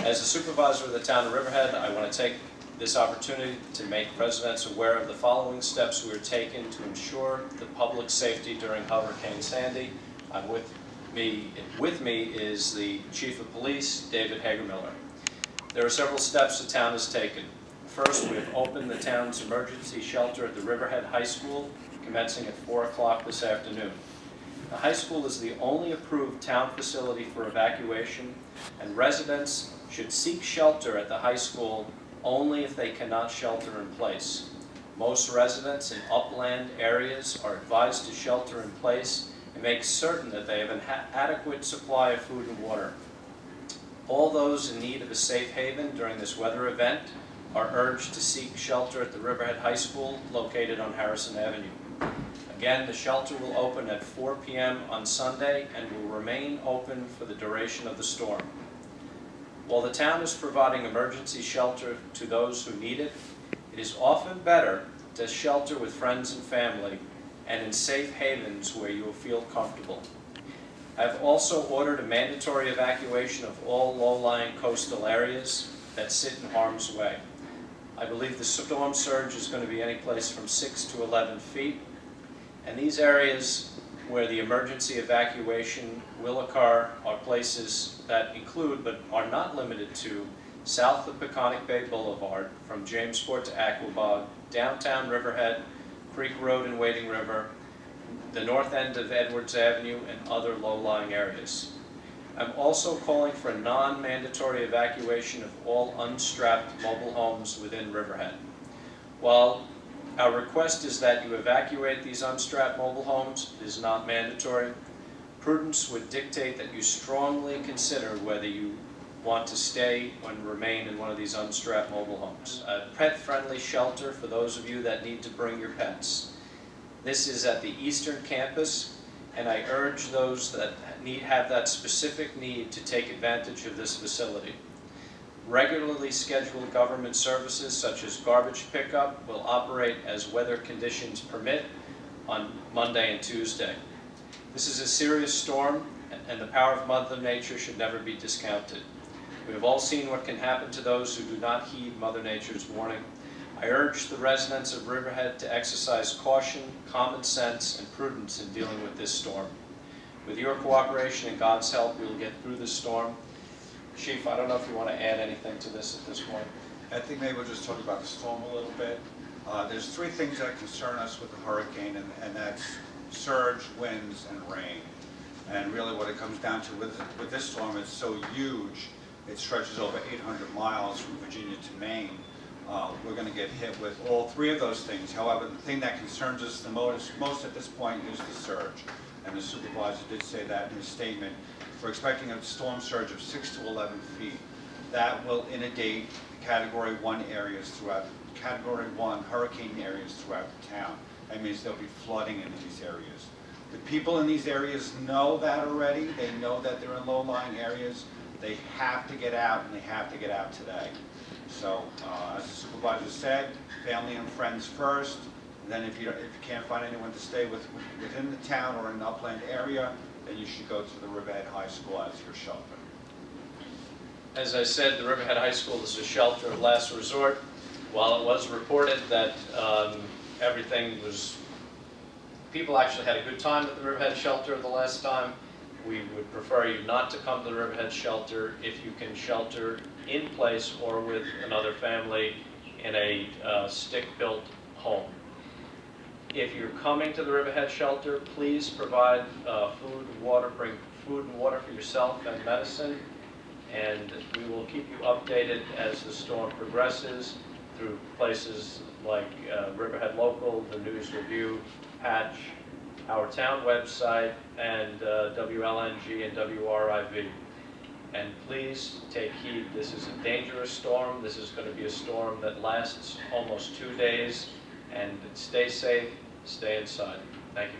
As the supervisor of the town of Riverhead, I want to take this opportunity to make residents aware of the following steps we are taking to ensure the public safety during Hurricane Sandy. With me is the Chief of Police, David Hagermiller. There are several steps the town has taken. First, we have opened the town's emergency shelter at the Riverhead High School, commencing at 4 o'clock this afternoon. The high school is the only approved town facility for evacuation, and residents should seek shelter at the high school only if they cannot shelter in place. Most residents in upland areas are advised to shelter in place and make certain that they have an adequate supply of food and water. All those in need of a safe haven during this weather event are urged to seek shelter at the Riverhead High School located on Harrison Avenue. Again, the shelter will open at 4 p.m. on Sunday and will remain open for the duration of the storm. While the town is providing emergency shelter to those who need it, it is often better to shelter with friends and family and in safe havens where you will feel comfortable. I have also ordered a mandatory evacuation of all low-lying coastal areas that sit in harm's way. I believe the storm surge is going to be any place from 6 to 11 feet, and these areas where the emergency evacuation will occur are places that include, but are not limited to, south of Peconic Bay Boulevard, from Jamesport to Aquabog, downtown Riverhead, Creek Road and Wading River, the north end of Edwards Avenue, and other low-lying areas. I'm also calling for a non-mandatory evacuation of all unstrapped mobile homes within Riverhead. While our request is that you evacuate these unstrapped mobile homes, it is not mandatory. Prudence would dictate that you strongly consider whether you want to stay and remain in one of these unstrapped mobile homes. A pet-friendly shelter for those of you that need to bring your pets. This is at the Eastern Campus, and I urge those that have that specific need to take advantage of this facility. Regularly scheduled government services such as garbage pickup will operate as weather conditions permit on Monday and Tuesday. This is a serious storm, and the power of Mother Nature should never be discounted. We have all seen what can happen to those who do not heed Mother Nature's warning. I urge the residents of Riverhead to exercise caution, common sense, and prudence in dealing with this storm. With your cooperation and God's help, we will get through this storm. Chief, I don't know if you want to add anything to this at this point. I think maybe we'll just talk about the storm a little bit. There's three things that concern us with the hurricane, and that's surge, winds, and rain. And really what it comes down to with this storm, it's so huge, it stretches over 800 miles from Virginia to Maine. We're going to get hit with all three of those things. However, the thing that concerns us the most at this point is the surge. And the supervisor did say that in his statement. We're expecting a storm surge of 6 to 11 feet. That will inundate Category 1 areas throughout, Category 1 hurricane areas throughout the town. That means there'll be flooding in these areas. The people in these areas know that already. They know that they're in low-lying areas. They have to get out, and they have to get out today. So, as the supervisor said, family and friends first. And then if you can't find anyone to stay within the town or in an upland area, then you should go to the Riverhead High School as your shelter. As I said, the Riverhead High School is a shelter of last resort. While it was reported that people actually had a good time at the Riverhead shelter the last time, we would prefer you not to come to the Riverhead shelter if you can shelter in place or with another family in a stick-built home. If you're coming to the Riverhead shelter, please provide food and water. Bring food and water for yourself and medicine, and we will keep you updated as the storm progresses through places like Riverhead Local, the News Review, Patch, our town website, and WLNG and WRIV. And please take heed. This is a dangerous storm. This is going to be a storm that lasts almost 2 days. And stay safe, stay inside. Thank you.